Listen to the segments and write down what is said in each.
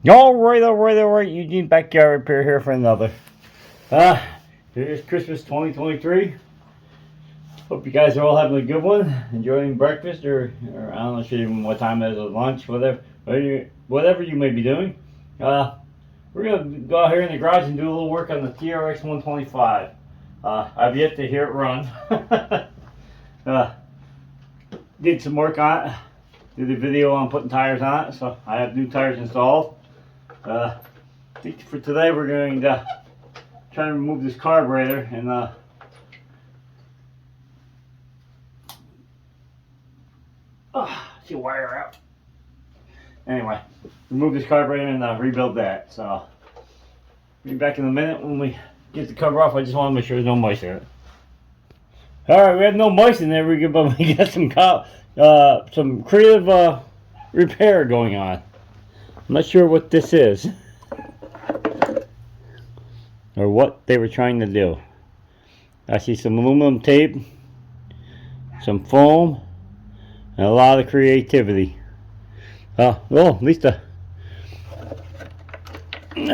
Alright, Eugene Backyard Repair here for another. Here's Christmas 2023. Hope you guys are all having a good one, enjoying breakfast, or I don't know even what time it is, or lunch, whatever you may be doing. We're going to go out here in the garage and do a little work on the TRX125. I've yet to hear it run. Did some work on it, did a video on putting tires on it, so I have new tires installed. I think for today we're going to try to remove this carburetor and see a wire out. Anyway, remove this carburetor and rebuild that. So I'll be back in a minute when we get the cover off. I just want to make sure there's no mice in it. Alright, we have no mice in there, but we got some creative repair going on. I'm not sure what this is or what they were trying to do. I see some aluminum tape, some foam, and a lot of creativity. Well, at least I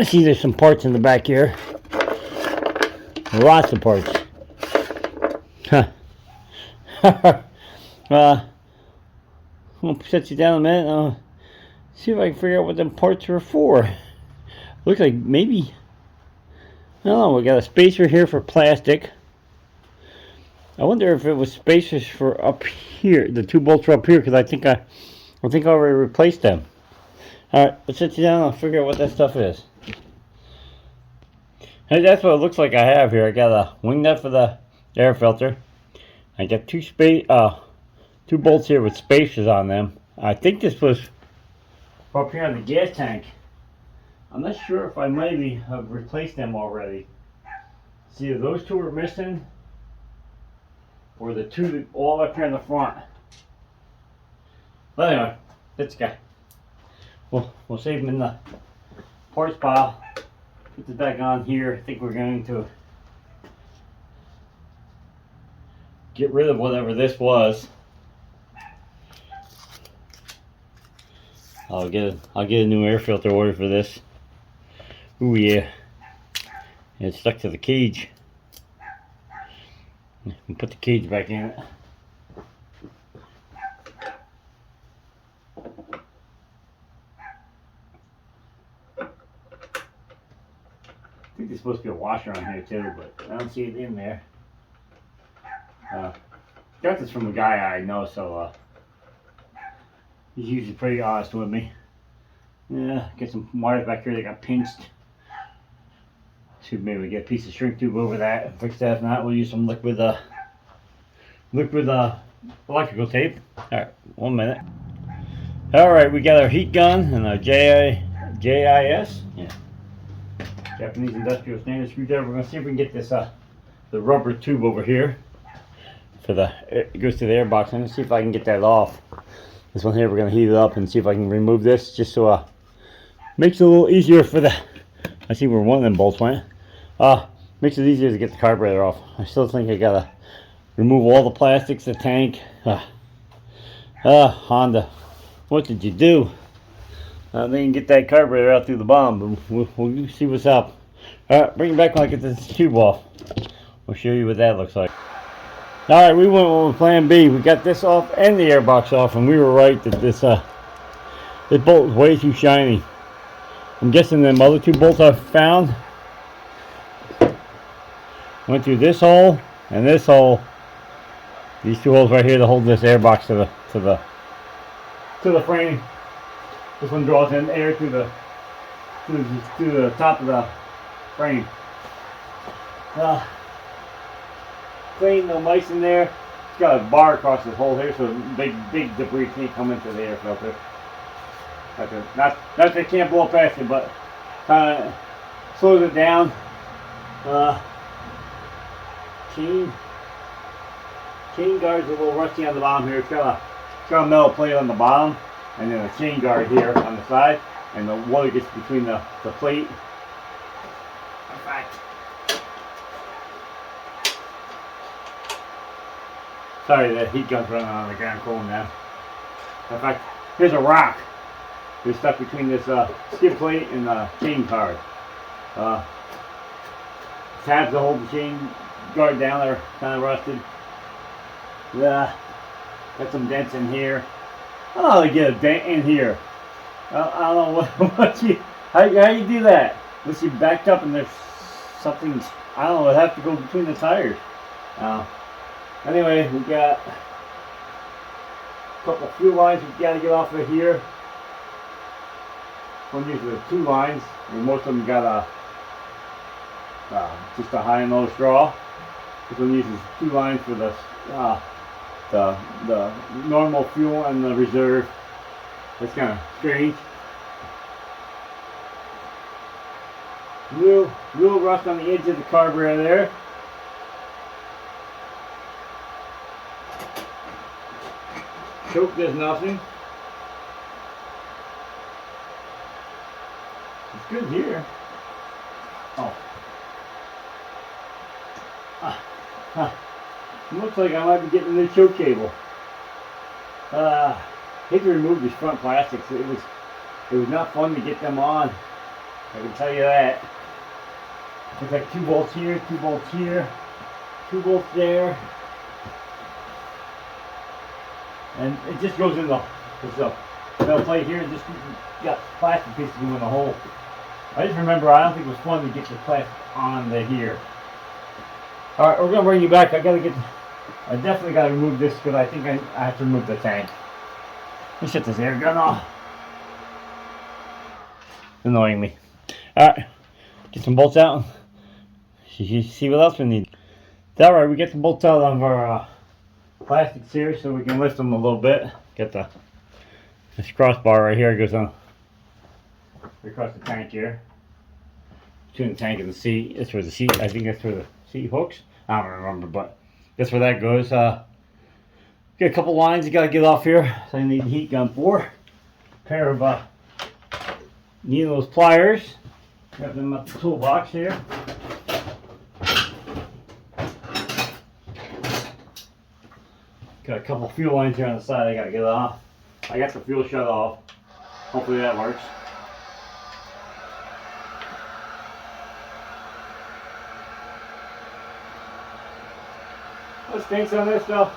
see there's some parts in the back here. Lots of parts. I'll set you down a minute. See if I can figure out what them parts are for. Looks like maybe, I don't know, we got a spacer here for plastic. I wonder if it was spacers for up here. The two bolts are up here because I think I already replaced them. Alright, let's set you down and I'll figure out what that stuff is. Hey, that's what it looks like I have here. I got a wing nut for the air filter. I got two bolts here with spacers on them. I think this was up here on the gas tank. I'm not sure if I maybe have replaced them already. See, if those two are missing, or the two all up here in the front. But anyway, this guy. We'll save them in the parts pile. Put this back on here. I think we're going to get rid of whatever this was. I'll get a new air filter order for this. Ooh yeah. It's stuck to the cage. Put the cage back in it. I think there's supposed to be a washer on here too, but I don't see it in there. Got this from a guy I know, so he's usually pretty honest with me. Yeah, get some wires back here that got pinched. See if maybe we get a piece of shrink tube over that and fix that. If not, we'll use some liquid electrical tape. Alright, 1 minute. Alright, we got our heat gun and our JIS. Yeah. Japanese Industrial Standard screwdriver. We're going to see if we can get this the rubber tube over here. It goes to the air box. I'm going to see if I can get that off. This one here, we're going to heat it up and see if I can remove this, just so makes it a little easier for the, I see where one of them bolts went. Makes it easier to get the carburetor off. I still think I gotta remove all the plastics, the tank. Honda, what did you do? They can get that carburetor out through the bottom, but we'll see what's up. Alright, bring it back when I get this tube off. We'll show you what that looks like. Alright, we went with plan B. We got this off and the airbox off, and we were right that this bolt is way too shiny. I'm guessing them other two bolts I found went through this hole and this hole. These two holes right here to hold this airbox to the frame. This one draws in air to the top of the frame. Clean, no mice in there. It's got a bar across this hole here, so big debris can't come into the air filter. Not that they can't blow past it, but kind of slows it down. Chain guard's a little rusty on the bottom here. It's got a metal plate on the bottom, and then a chain guard here on the side, and the water gets between the plate. In fact, sorry, the heat gun's running on the ground cooling now. In fact, here's a rock. It was stuck between this skid plate and the chain card. Tabs to hold the chain guard down there, kind of rusted. Yeah, got some dents in here. Oh, I get a dent in here. I don't know how you do that. Unless you backed up and there's something, I don't know, it'd have to go between the tires. Anyway, we got a couple fuel lines we got to get off of here. One uses the 2 lines, and most of them got just a high and low straw. This one uses 2 lines for the normal fuel and the reserve. That's kind of strange. Real rust on the edge of the carburetor there. Choke does nothing. It's good here. Oh. Looks like I might be getting a new choke cable. Hate to remove these front plastics. It was not fun to get them on. I can tell you that. It's like 2 bolts here, 2 bolts here, 2 bolts there. And it just goes in the metal plate here and just got plastic pieces in the hole. I just remember I don't think it was fun to get the plastic on the here. Alright, we're gonna bring you back. I definitely gotta remove this because I think I have to remove the tank. Let me shut this air gun off. It's annoying me. Alright, get some bolts out. You see what else we need. Alright, we get the bolts out of our plastics here so we can lift them a little bit. Get this crossbar right here. It goes on across the tank here. Between the tank and the seat. That's where the seat, I think that's where the seat hooks. I don't remember, but that's where that goes. Got a couple lines you gotta get off here. So I need a heat gun for. A pair of needles pliers. Got them at the toolbox here. Got a couple fuel lines here on the side I gotta get off. I got the fuel shut off. Hopefully that works. What stinks on this though?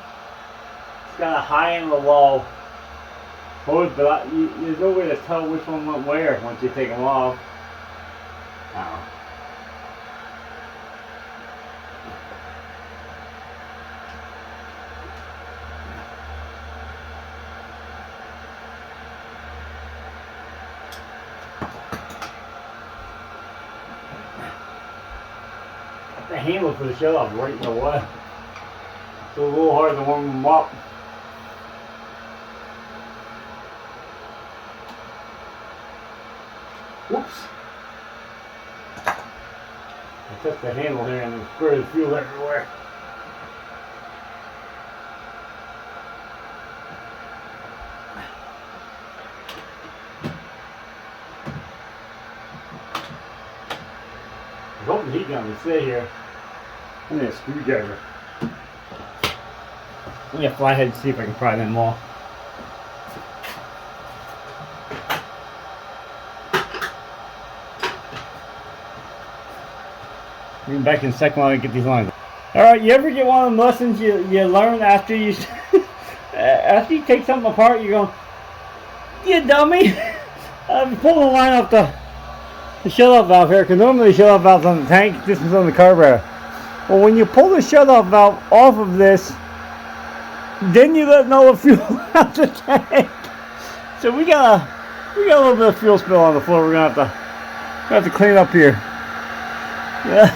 It's got a high and a low hose, but there's no way to tell which one went where once you take them off. The handle for the shut off right in the way. It's a little hard to warm them up. Whoops. I touched the handle here and it sprayed the fuel everywhere. I hope the heat gun would stay here. I need a screwdriver. Let me a flathead to see if I can pry them off. Bring back in a second while I get these lines. Alright, you ever get one of them lessons you learn after you after you take something apart, you're going, you dummy! I'm pulling the line off the shut-off valve here, because normally the shut-off valve's on the tank, this is on the carburetor. Well, when you pull the shut-off valve off of this, then you let all the fuel out the tank. So we got a little bit of fuel spill on the floor. We're gonna have to clean up here. Yeah.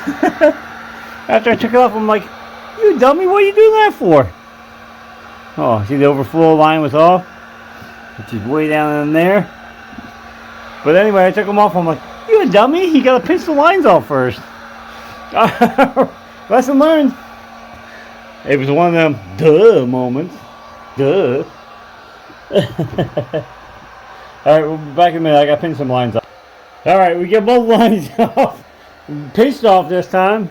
After I took it off, I'm like, you dummy, what are you doing that for? Oh, see the overflow line was off, which is way down in there. But anyway, I took them off. I'm like, you a dummy? You gotta pinch the lines off first. Lesson learned. It was one of them duh moments. Duh. Alright, we'll be back in a minute. I gotta pinch some lines off. Alright, we get both lines off. Pinched off this time.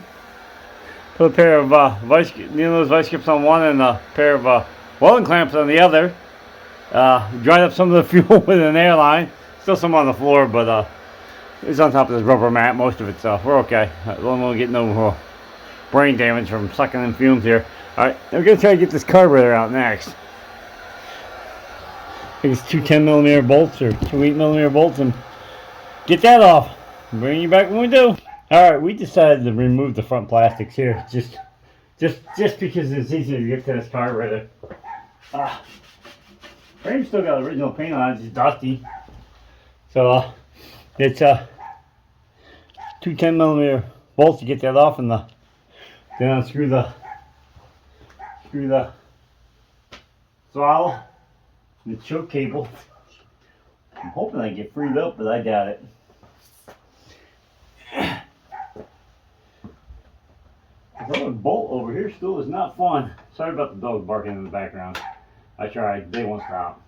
Put a pair of vice grips on one and a pair of welding clamps on the other. Dried up some of the fuel with an airline. Still some on the floor, but it's on top of this rubber mat, most of it, so we're okay. We won't get no brain damage from sucking in fumes here. Alright, we're going to try to get this carburetor out next. I think it's two 10mm bolts or two 8mm bolts, and get that off. Bring you back when we do. Alright, we decided to remove the front plastics here, just because it's easier to get to this carburetor. Frame's still got original paint on it, it's just dusty. So it's two 10mm bolts to get that off, and then unscrew the throttle and the choke cable. I'm hoping I get freed up, but I doubt it. The other bolt over here still is not fun. Sorry about the dog barking in the background. I tried, they won't stop.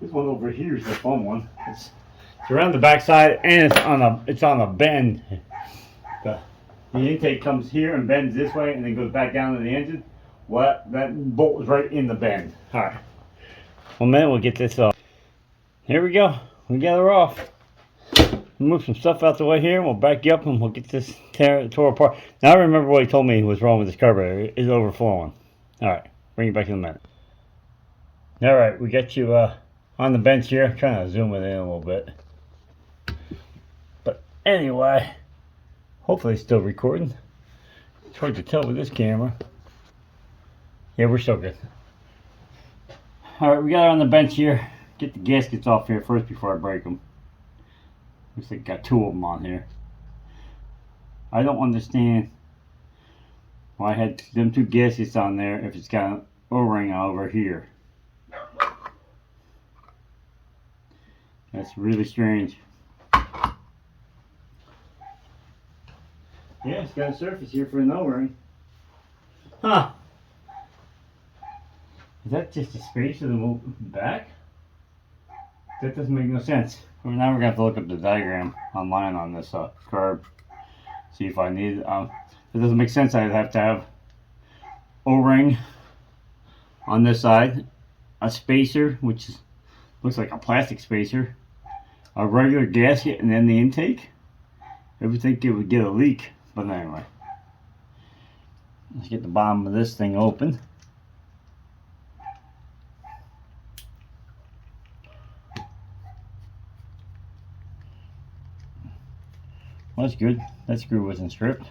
This one over here is the fun one. It's around the back side, and it's on a bend. The intake comes here and bends this way, and then goes back down to the engine. Well, that bolt is right in the bend. All right. 1 minute, we'll get this off. Here we go. We got her off. Move some stuff out the way here, and we'll back you up, and we'll get this tore apart. Now I remember what he told me was wrong with this carburetor. It's overflowing. All right. Bring you back in a minute. All right, we got you on the bench here. I'm trying to zoom it in a little bit. But anyway, hopefully it's still recording. It's hard to tell with this camera. Yeah, we're still good. Alright, we got her on the bench here. Get the gaskets off here first before I break them. Looks like I got two of them on here. I don't understand why I had them two gaskets on there if it's got an O-ring over here. That's really strange. Yeah, it's got a surface here for an O-ring. Huh. Is that just a spacer to move back? That doesn't make no sense. Well, now we're going to have to look up the diagram online on this carb. See if I need it. It doesn't make sense. I'd have to have O-ring on this side, a spacer, which looks like a plastic spacer, a regular gasket, and then the intake. I would think it would get a leak, but anyway. Let's get the bottom of this thing open. Well, that's good. That screw wasn't stripped.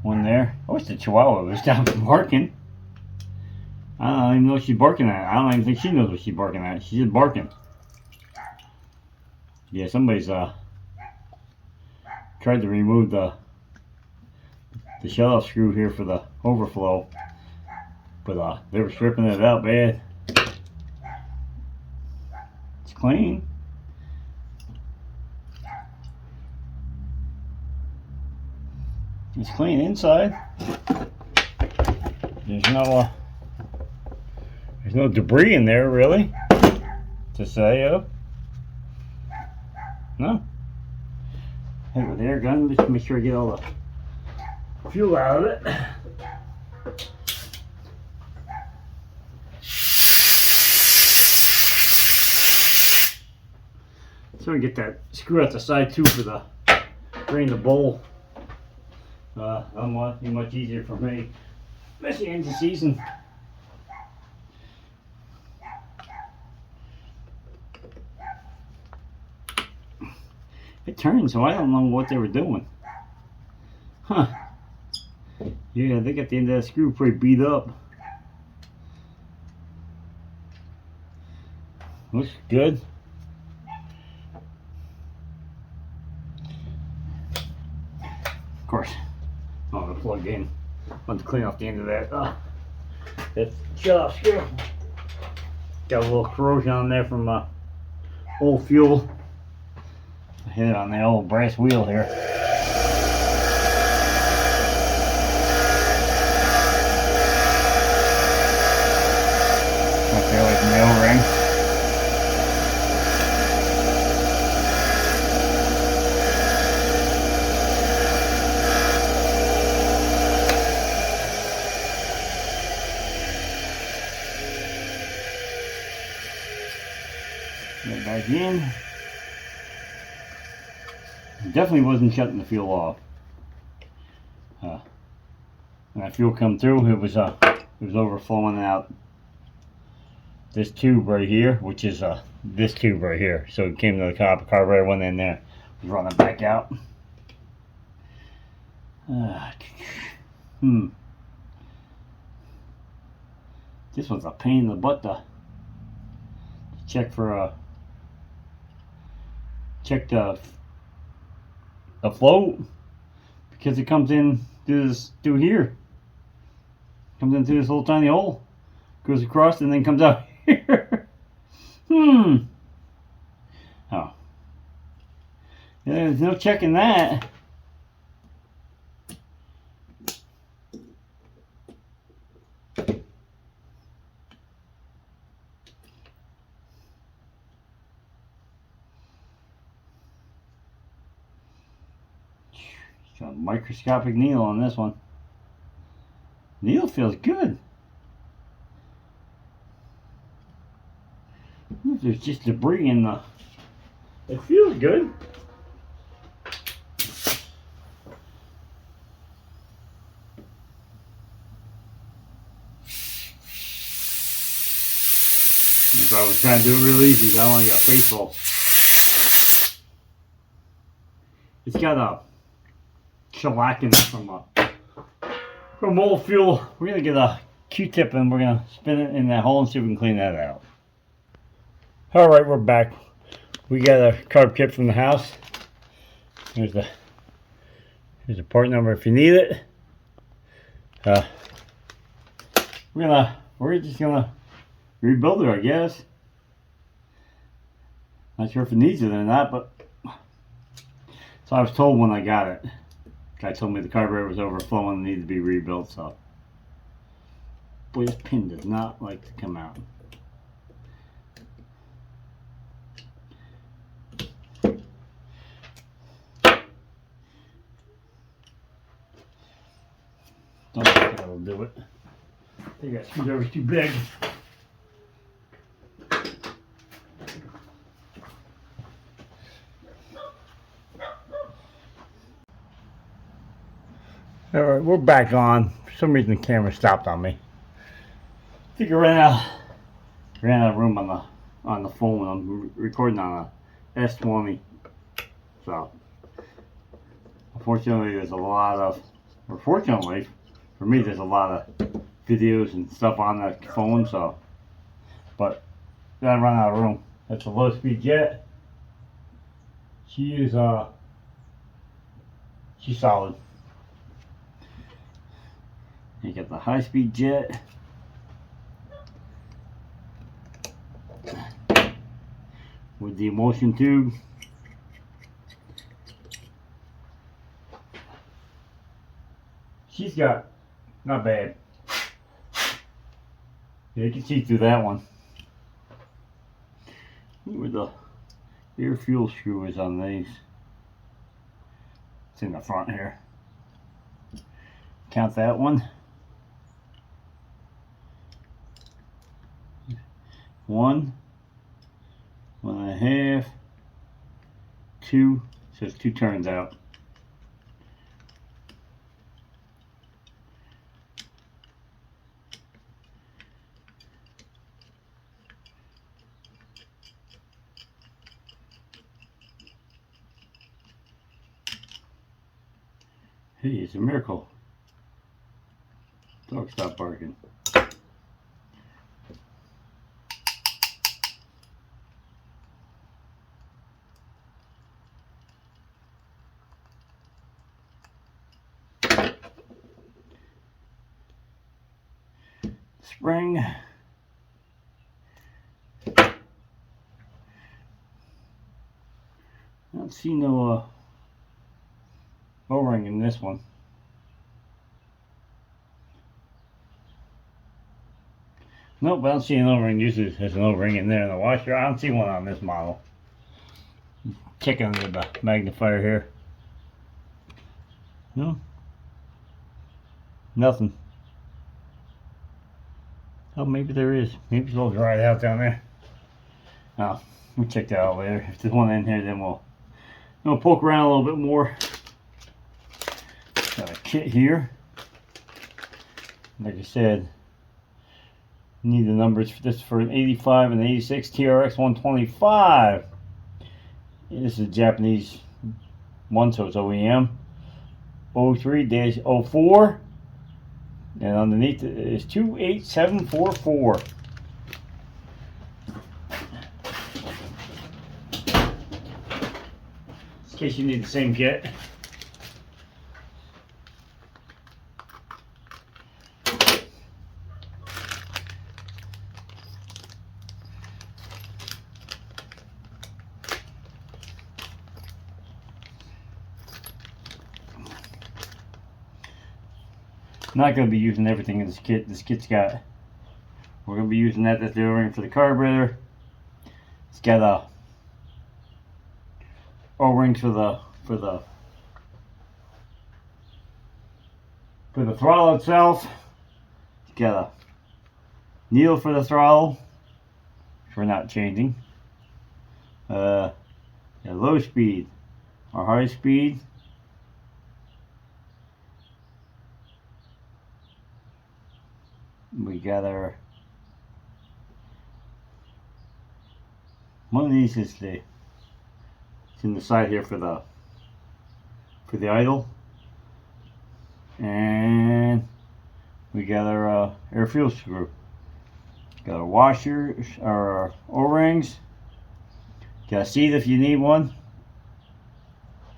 One there. I wish the Chihuahua was down for barking. I don't even know what she's barking at. I don't even think she knows what she's barking at. She's just barking. Yeah, somebody's tried to remove the shut-off screw here for the overflow, but they were stripping it out bad. It's clean. It's clean inside. There's no debris in there really to say of. No. Hit it with the air gun. Just make sure I get all the fuel out of it. So we get that screw out the side too for the drain the bowl. Much easier for me, especially in the season. It turned, so I don't know what they were doing. Huh. Yeah, they got the end of that screw pretty beat up. Looks good. Of course, I'm gonna plug in. I want to clean off the end of that. That shut-off screw. Got a little corrosion on there from old fuel. I hit it on the old brass wheel here. Trying to stay away from the O-ring. again. Definitely wasn't shutting the fuel off. When that fuel come through, it was overflowing out this tube right here, which is this tube right here. So it came to the carburetor, went in there, was running back out. This was a pain in the butt to check for check the float, because it comes in through here. Comes in through this little tiny hole, goes across, and then comes out here. Oh. Yeah, there's no checking that. Got a microscopic needle on this one. Needle feels good. There's just debris in the... It feels good. If I was trying to do it real easy, I only got faithful. It's got a shellac in it from old fuel. We're gonna get a Q-tip and we're gonna spin it in that hole and see if we can clean that out. All right, we're back. We got a carb kit from the house. Here's the part number if you need it. We're just gonna rebuild it, I guess. Not sure if it needs it or not, but so I was told when I got it. Guy told me the carburetor was overflowing and needed to be rebuilt, so. Boy, this pin does not like to come out. Don't think that'll do it. I think that screwdriver's too big. Alright, we're back on. For some reason the camera stopped on me. I think I ran out of room on the phone. I'm recording on a S20. So unfortunately fortunately for me there's a lot of videos and stuff on the phone, so but then I run out of room. That's a low speed jet. She's solid. You got the high-speed jet. With the emulsion tube. She's got, not bad. Yeah, you can see through that one. Where the air fuel screw is on these. It's in the front here. Count that one. 1, 1.5, 2, so it's 2 turns out. Hey, it's a miracle. Dog stopped barking. Spring. I don't see no O-ring in this one. Nope, I don't see an O-ring. Usually there's an O-ring in there in the washer. I don't see one on this model. Check under the magnifier here. No. Nothing. Oh, maybe there is. Maybe it's a little dried out down there. Oh, We'll check that out later. If there's one in here, then we'll poke around a little bit more. Got a kit here. Like I said, need the numbers for this for an 85 and 86 TRX125. This is a Japanese one, so it's OEM. 03-04. And underneath it is 28744. In case you need the same kit. Not going to be using everything in this kit. This kit's got, we're going to be using that's the O-ring for the carburetor. It's got a O-ring for the throttle itself. It's got a needle for the throttle, which we're not changing. Low speed or high speed. We got our, one of these is it's in the side here for the idle, and we got our air fuel screw. Got our washers, our O-rings. Got a seat if you need one.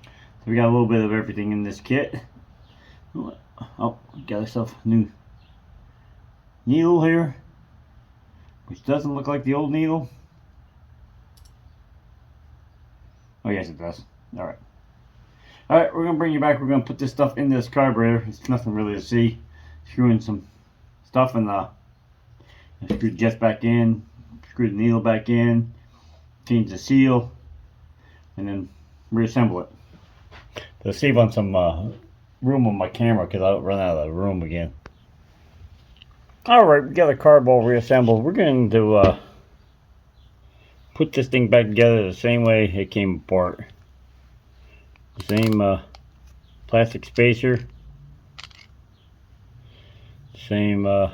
So we got a little bit of everything in this kit. Oh, got ourselves a new needle here, which doesn't look like the old needle. Oh yes, it does. Alright, we're going to bring you back. We're going to put this stuff in this carburetor. It's nothing really to see. Screwing some stuff in the, screw the jets back in, screw the needle back in, change the seal, and then reassemble it. To save on some room on my camera, because I'll run out of the room again. Alright, we got the carb all reassembled. We're going to put this thing back together the same way it came apart. The same plastic spacer. Same the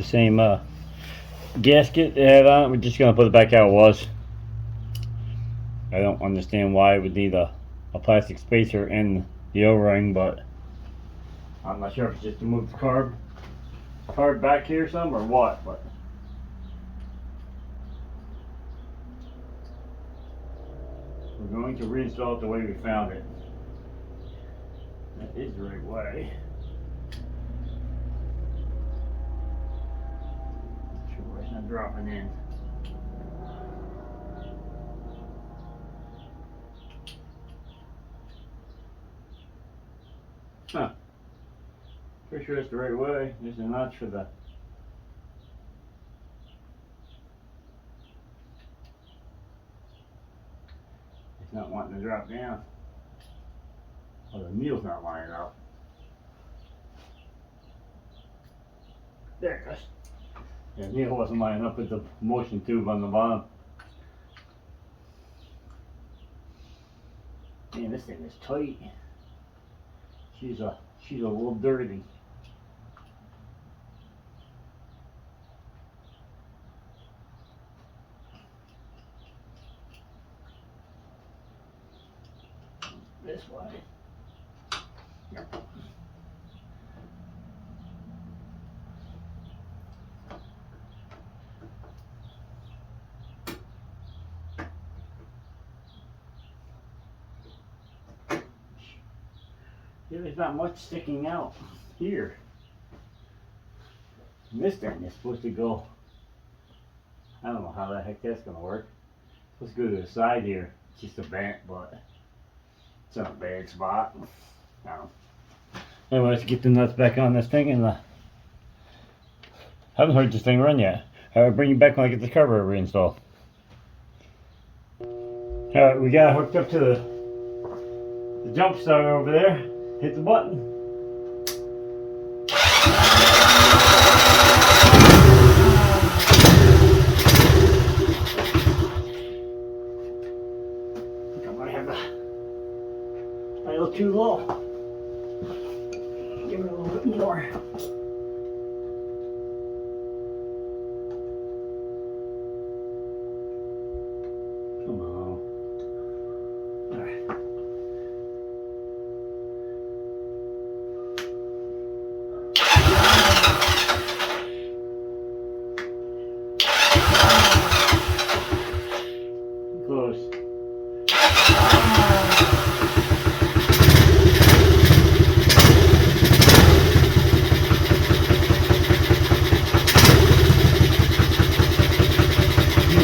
same gasket it had on it. We're just going to put it back how it was. I don't understand why it would need a plastic spacer in the O-ring, but I'm not sure if it's just to move the carb back here some or what, but we're going to reinstall it the way we found it. That is the right way. Not sure why it's not dropping in. Huh. Pretty sure that's the right way. There's a notch for the... It's not wanting to drop down. Well, the needle's not lining up. There it goes. Yeah, the needle wasn't lining up with the motion tube on the bottom. Man, this thing is tight. She's a little dirty. This way. Yep. Yeah, there's not much sticking out here. And this thing is supposed to go, I don't know how the heck that's going to work. It's supposed to go to the side here. It's just a vent, but it's in a bad spot. I don't know. Anyway, let's get the nuts back on this thing, and haven't heard this thing run yet. I'll bring you back when I get the carburetor reinstalled. Alright, we got it hooked up to the jump starter over there. Hit the button.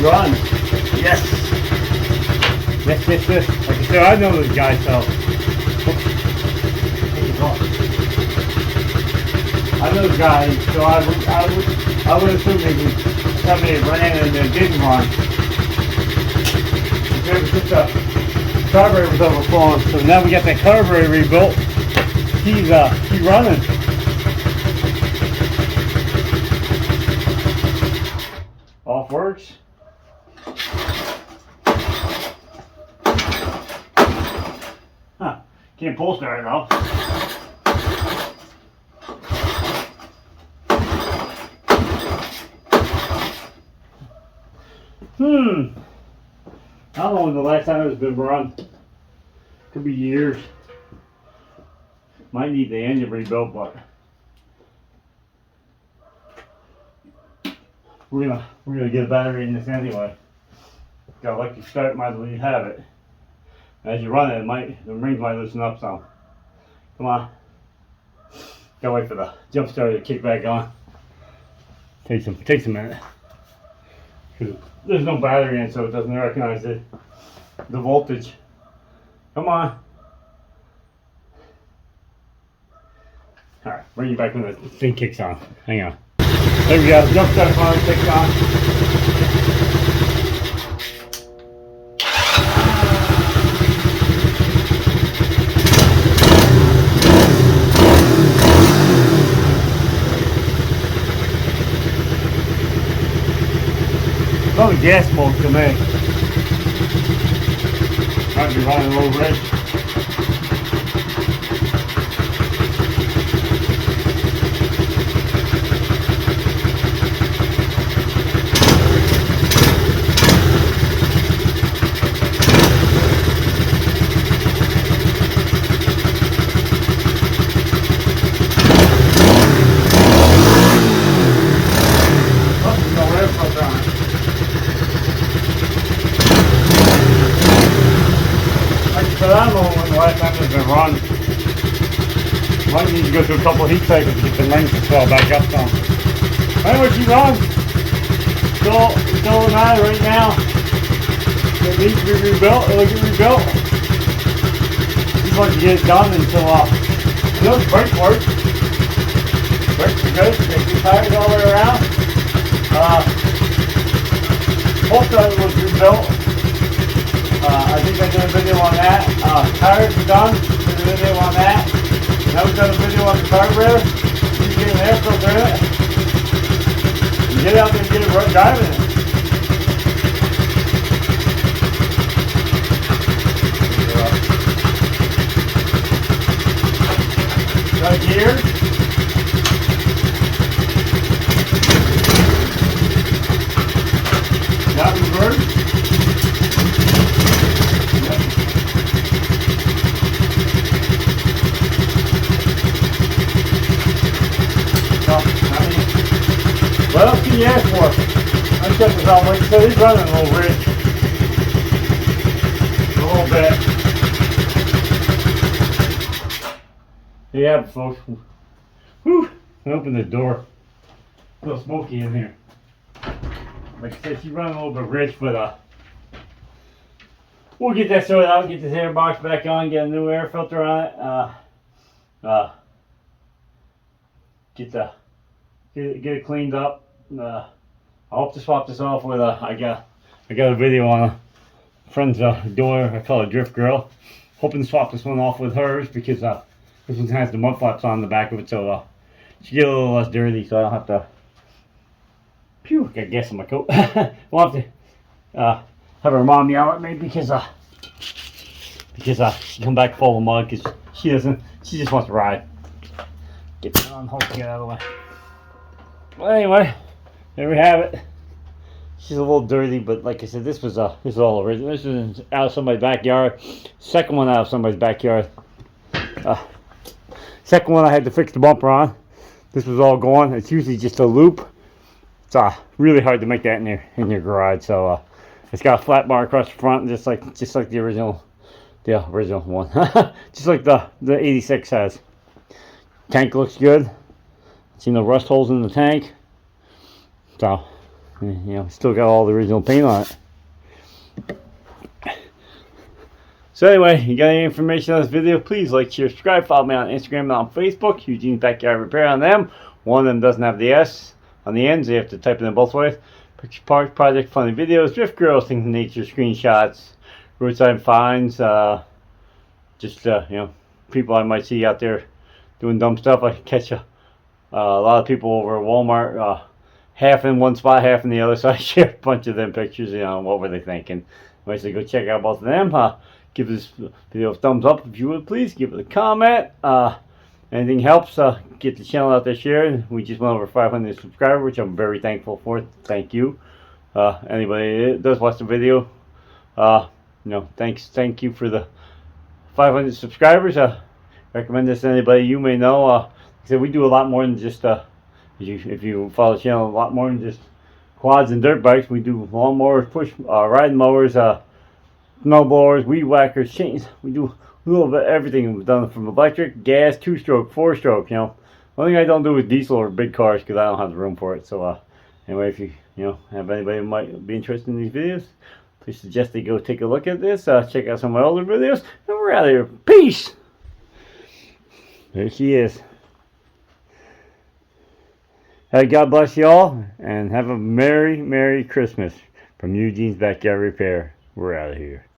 run. Yes. Yes. Like I said, I know this guy, so. I know this guy, so I would assume maybe somebody ran and then didn't run. Ever since the carburetor was overflowing, so now we got that carburetor rebuilt. He's running. Off works. Huh. Can't pull start it off. I don't know when the last time it's been run. Could be years. Might need the engine rebuilt, but we're gonna get a battery in this anyway. Got an electric start, might as well you have it. As you run it, the rings might loosen up some. Come on. Gotta wait for the jump starter to kick back on. Takes a minute. There's no battery in, so it doesn't recognize the voltage. Come on. Alright, bring you back when the thing kicks on. Hang on. There we go. Jump start finally kicked on. Oh, the gas smoke to me. Might be running a little red. I don't know when the last time it's been run. Might need to go through a couple of heat cycles to get the length to swell back up some. Anyway, she runs. Still alive right now. It needs to be rebuilt. It'll get rebuilt. Just like to get it done until brake work. Brakes are good. They keep tires all the way around. Both sides was rebuilt. I think I did a video on that. Tires are done. Did a video on that. Now we've done a video on the carburetor. You can get an air filter in it. You get out there and get it driving it. Got gears. Got reverse. What else can you ask for? Let's check this out. Like I said, he's running a little ridge. A little bit. Yeah, folks. Whew. Open the door. A little smoky in here. Like I said, she's running a little bit rich, but we'll get that sorted out. Get this air box back on. Get a new air filter on it. Get it cleaned up. I hope to swap this off with I got a video on a friend's door. I call it Drift Girl. Hoping to swap this one off with hers because this one has the mud flaps on the back of it, so she get a little less dirty, so I don't have to. Phew, got gas on my coat. We'll have to have her mom yell at me because she come back full of mud because she just wants to ride. Get that on hold, get out of the way. Well, anyway, there we have it. She's a little dirty, but like I said, this was all original. This was out of somebody's backyard. Second one out of somebody's backyard. Second one I had to fix the bumper on. This was all gone. It's usually just a loop. It's really hard to make that in your garage. So it's got a flat bar across the front, just like the original one. Just like the 86 has. Tank looks good. See no rust holes in the tank. So You know, still got all the original paint on it. So anyway, you got any information on this video, please like, share, subscribe, follow me on Instagram and on Facebook, Eugene's Backyard Repair on them. One of them doesn't have the S on the ends, so you have to type it in both ways. Picture Park Project, funny videos, drift girls, things in nature, screenshots, roadside finds, just, you know, people I might see out there doing dumb stuff. I catch a lot of people over at Walmart, half in one spot, half in the other, so I share a bunch of them pictures, you know, what were they thinking. I might say go check out both of them. Give this video a thumbs up if you would, please. Give it a comment. Anything helps, get the channel out there shared. We just went over 500 subscribers, which I'm very thankful for. Thank you. Anybody that does watch the video, you know, thank you for the 500 subscribers. Recommend this to anybody you may know. Like I said, we do a lot more than just, if you follow the channel, a lot more than just quads and dirt bikes. We do lawnmowers, push, riding mowers, snowblowers, weed whackers, chains. We do a little bit of everything. We've done it from electric, gas, 2-stroke, 4-stroke, you know. One thing I don't do is diesel or big cars because I don't have the room for it. So anyway, if you know, have anybody who might be interested in these videos, please suggest they go take a look at this. Check out some of my older videos, and we're out of here. Peace! There she is. Hey, God bless you all, and have a Merry, Merry Christmas from Eugene's Backyard Repair. We're out of here.